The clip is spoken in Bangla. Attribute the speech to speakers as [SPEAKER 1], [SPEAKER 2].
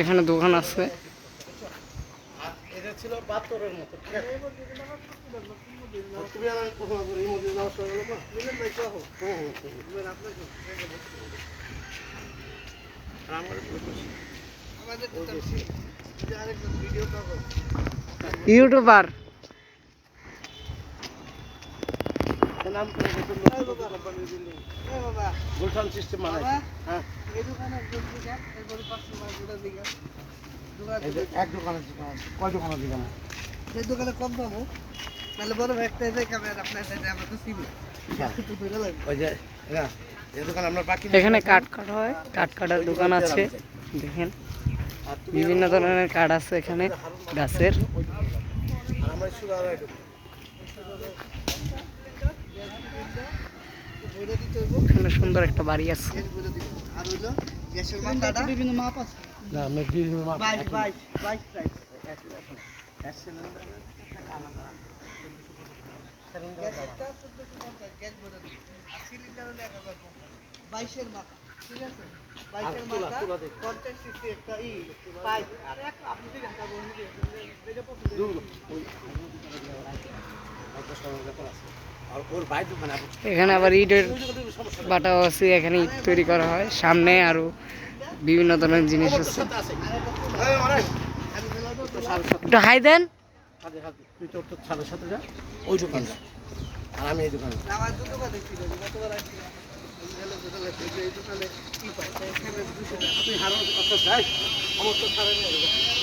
[SPEAKER 1] এখানে দোকান আছে।
[SPEAKER 2] এটা ছিল 72-এর মতো। তুমি আর কখন এই মধ্যে যাওয়ার সময় গেল না? মিলেন ভাই কখন?
[SPEAKER 1] ইউটিউবার
[SPEAKER 2] গুলশান সিস্টেম মানে হ্যাঁ এক দোকানের কয় দোকানের দিকে
[SPEAKER 3] সেই দোকানে কম পাবো তাহলে বড় একটা আপনার আমরা তো চিনি
[SPEAKER 2] ওই যে এই দোকান আমরা বাকি
[SPEAKER 1] এখানে কাঠ কাটা হয়, কাঠ কাটার দোকান আছে। দেখেন বিভিন্ন ধরনের কাঠ আছে এখানে গাছের।
[SPEAKER 2] আমরা শুধু আর
[SPEAKER 1] এখানে সুন্দর একটা বাড়ি আছে।
[SPEAKER 3] আর হইলো গ্যাসের মাথাটা বিভিন্ন মাপ আছে
[SPEAKER 2] না আমি বিভিন্ন মাপ
[SPEAKER 3] 22 প্রাইস
[SPEAKER 2] গ্যাস সিলিন্ডার আলাদা
[SPEAKER 3] গ্যাসটা 1450 গ্যাস ভরে দিই আর সিলিন্ডার হলো 22 এর মাথা ঠিক আছে 22 এর মাথা 50 সিসি একটা পাইপ আর এক আপনি কি ঘন্টা বলুন এটা
[SPEAKER 1] এখানে আবার ইটের বাটাও আছে, এখানে ইট তৈরি করা হয়। সামনে আরো বিভিন্ন ধরনের জিনিস আছে। একটু হাই দেন।
[SPEAKER 2] তুই তোর তো ছাদের সাথে যা ওই দোকানটা আর আমি এই দোকানে
[SPEAKER 3] আমার দোকানে ছিল গতবার আসছি এই দোকানে কি পাই
[SPEAKER 2] তুই হারো যাই আমার তো ছাড়ে